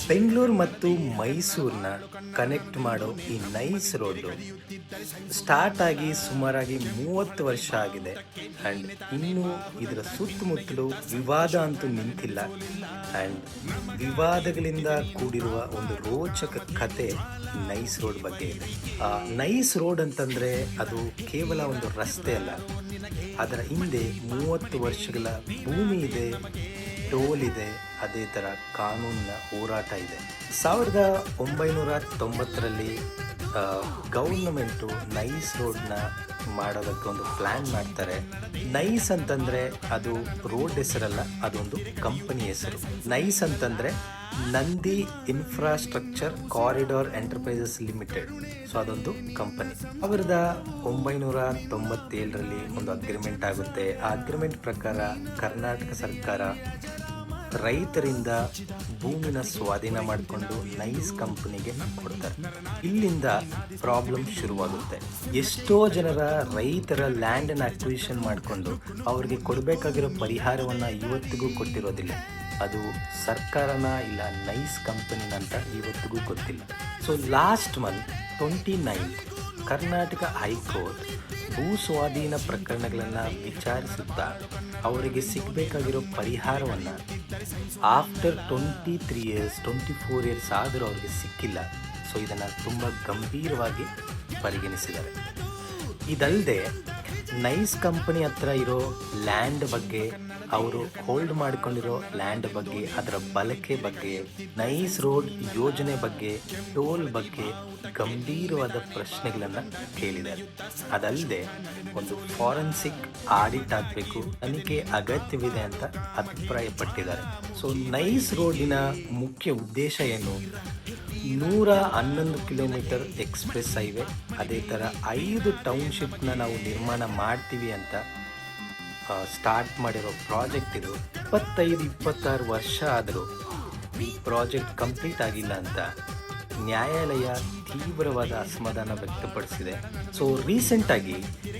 ಬೆಂಗಳೂರು ಮತ್ತು ಮೈಸೂರನ್ನ ಕನೆಕ್ಟ್ ಮಾಡೋ ಈ ನೈಸ್ ರೋಡು ಸ್ಟಾರ್ಟ್ ಆಗಿ ಸುಮಾರಾಗಿ 30 ವರ್ಷ ಆಗಿದೆ. ಆ್ಯಂಡ್ ಇನ್ನೂ ಇದರ ಸುತ್ತಮುತ್ತಲು ವಿವಾದ ಅಂತೂ ನಿಂತಿಲ್ಲ. ಆ್ಯಂಡ್ ವಿವಾದಗಳಿಂದ ಕೂಡಿರುವ ಒಂದು ರೋಚಕ ಕತೆ ನೈಸ್ ರೋಡ್ ಬಗ್ಗೆ ಇದೆ. ನೈಸ್ ರೋಡ್ ಅಂತಂದರೆ ಅದು ಕೇವಲ ಒಂದು ರಸ್ತೆ ಅಲ್ಲ, ಅದರ ಹಿಂದೆ 30 ವರ್ಷಗಳ ಭೂಮಿ ಇದೆ, ಟೋಲ್ ಇದೆ, ಅದೇ ಥರ ಕಾನೂನಿನ ಹೋರಾಟ ಇದೆ. 1990ರಲ್ಲಿ ಗೌರ್ನಮೆಂಟು ನೈಸ್ ರೋಡ್ನ ಮಾಡೋದಕ್ಕೆ ಒಂದು ಪ್ಲ್ಯಾನ್ ಮಾಡ್ತಾರೆ. ನೈಸ್ ಅಂತಂದರೆ ಅದು ರೋಡ್ ಹೆಸರಲ್ಲ, ಅದೊಂದು ಕಂಪನಿ ಹೆಸರು. ನೈಸ್ ಅಂತಂದರೆ Nandi infrastructure corridor enterprises limited. So ಅದೊಂದು ಕಂಪನಿ. 1997ರಲ್ಲಿ ಒಂದು ಅಗ್ರಿಮೆಂಟ್ ಆಗುತ್ತೆ. ಆ ಅಗ್ರಿಮೆಂಟ್ ಪ್ರಕಾರ ಕರ್ನಾಟಕ ಸರ್ಕಾರ ರೈತರಿಂದ ಭೂಮಿನ ಸ್ವಾಧೀನ ಮಾಡಿಕೊಂಡು ನೈಸ್ ಕಂಪನಿಗೆ ಕೊಡ್ತಾರೆ. ಇಲ್ಲಿಂದ ಪ್ರಾಬ್ಲಮ್ ಶುರುವಾಗುತ್ತೆ. ಎಷ್ಟೋ ಜನರ ರೈತರ ಲ್ಯಾಂಡನ್ನು ಅಕ್ವಿಷನ್ ಮಾಡಿಕೊಂಡು ಅವ್ರಿಗೆ ಕೊಡಬೇಕಾಗಿರೋ ಪರಿಹಾರವನ್ನು ಇವತ್ತಿಗೂ ಕೊಟ್ಟಿರೋದಿಲ್ಲ. ಅದು ಸರ್ಕಾರನ ಇಲ್ಲ ನೈಸ್ ಕಂಪನಿನ ಅಂತ ಇವತ್ತಿಗೂ ಗೊತ್ತಿಲ್ಲ. So last month 29 Karnataka high court ಭೂ ಸ್ವಾಧೀನ ಪ್ರಕರಣಗಳನ್ನು ವಿಚಾರಿಸುತ್ತಾ ಅವರಿಗೆ ಸಿಗಬೇಕಾಗಿರೋ ಪರಿಹಾರವನ್ನು ಆಫ್ಟರ್ 23 ಇಯರ್ಸ್ 24 ಇಯರ್ಸ್ ಆದರೂ ಅವ್ರಿಗೆ ಸಿಕ್ಕಿಲ್ಲ. ಸೊ ಇದನ್ನು ತುಂಬ ಗಂಭೀರವಾಗಿ ಪರಿಗಣಿಸಿದ್ದಾರೆ. ಇದಲ್ಲದೆ ನೈಸ್ ಕಂಪನಿ ಹತ್ರ ಇರೋ ಲ್ಯಾಂಡ್ ಬಗ್ಗೆ, ಅವರು ಹೋಲ್ಡ್ ಮಾಡಿಕೊಂಡಿರೋ ಲ್ಯಾಂಡ್ ಬಗ್ಗೆ, ಅದರ ಬಳಕೆ ಬಗ್ಗೆ, ನೈಸ್ ರೋಡ್ ಯೋಜನೆ ಬಗ್ಗೆ, ಟೋಲ್ ಬಗ್ಗೆ ಗಂಭೀರವಾದ ಪ್ರಶ್ನೆಗಳನ್ನು ಕೇಳಿದ್ದಾರೆ. ಅದಲ್ಲದೆ ಒಂದು ಫಾರೆನ್ಸಿಕ್ ಆಡಿಟ್ ಆಗಬೇಕು, ತನಿಖೆ ಅಗತ್ಯವಿದೆ ಅಂತ ಅಭಿಪ್ರಾಯಪಟ್ಟಿದ್ದಾರೆ. ಸೊ ನೈಸ್ ರೋಡಿನ ಮುಖ್ಯ ಉದ್ದೇಶ ಏನು? 111 ಕಿಲೋಮೀಟರ್ ಎಕ್ಸ್ಪ್ರೆಸ್ ಹೈವೇ, ಅದೇ ಥರ 5 ಟೌನ್ಶಿಪ್ನ ನಾವು ನಿರ್ಮಾಣ ಮಾಡ್ತೀವಿ ಅಂತ ಸ್ಟಾರ್ಟ್ ಮಾಡಿರೋ ಪ್ರಾಜೆಕ್ಟ್ ಇದು. 25-26 ವರ್ಷ ಆದರೂ ಈ ಪ್ರಾಜೆಕ್ಟ್ ಕಂಪ್ಲೀಟ್ ಆಗಿಲ್ಲ ಅಂತ ನ್ಯಾಯಾಲಯ ತೀವ್ರವಾದ ಅಸಮಾಧಾನ ವ್ಯಕ್ತಪಡಿಸಿದೆ. ಸೊ ರೀಸೆಂಟಾಗಿ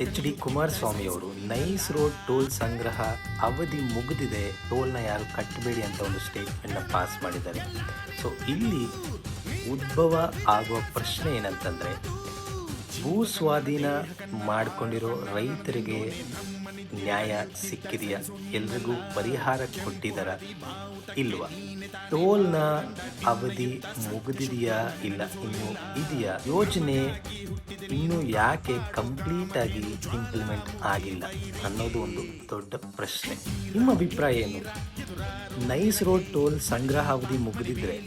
HD ಕುಮಾರಸ್ವಾಮಿ ಅವರು ನೈಸ್ ರೋಡ್ ಟೋಲ್ ಸಂಗ್ರಹ ಅವಧಿ ಮುಗಿದಿದೆ, ಟೋಲ್ನ ಯಾರು ಕಟ್ಟಬೇಡಿ ಅಂತ ಒಂದು ಸ್ಟೇಟ್ಮೆಂಟ್ನ ಪಾಸ್ ಮಾಡಿದ್ದಾರೆ. ಸೊ ಇಲ್ಲಿ ಉದ್ಭವ ಆಗುವ ಪ್ರಶ್ನೆ ಏನಂತಂದರೆ, ಭೂ ಸ್ವಾಧೀನ ಮಾಡಿಕೊಂಡಿರೋ ರೈತರಿಗೆ ನ್ಯಾಯ ಸಿಕ್ಕಿದೆಯಾ? ಎಲ್ರಿಗೂ ಪರಿಹಾರ ಕೊಟ್ಟಿದ್ದಾರಾ ಇಲ್ವಾ? ಟೋಲ್ನ ಅವಧಿ ಮುಗಿದಿದೆಯಾ ಇಲ್ಲ ಇನ್ನೂ ಇದೆಯಾ? ಯೋಜನೆ ಇನ್ನೂ ಯಾಕೆ ಕಂಪ್ಲೀಟಾಗಿ ಇಂಪ್ಲಿಮೆಂಟ್ ಆಗಿಲ್ಲ ಅನ್ನೋದು ಒಂದು ದೊಡ್ಡ ಪ್ರಶ್ನೆ. ನಿಮ್ಮ ಅಭಿಪ್ರಾಯ ಏನು? ನೈಸ್ ರೋಡ್ ಟೋಲ್ ಸಂಗ್ರಹ ಅವಧಿ ಮುಗಿದಿದ್ರೆ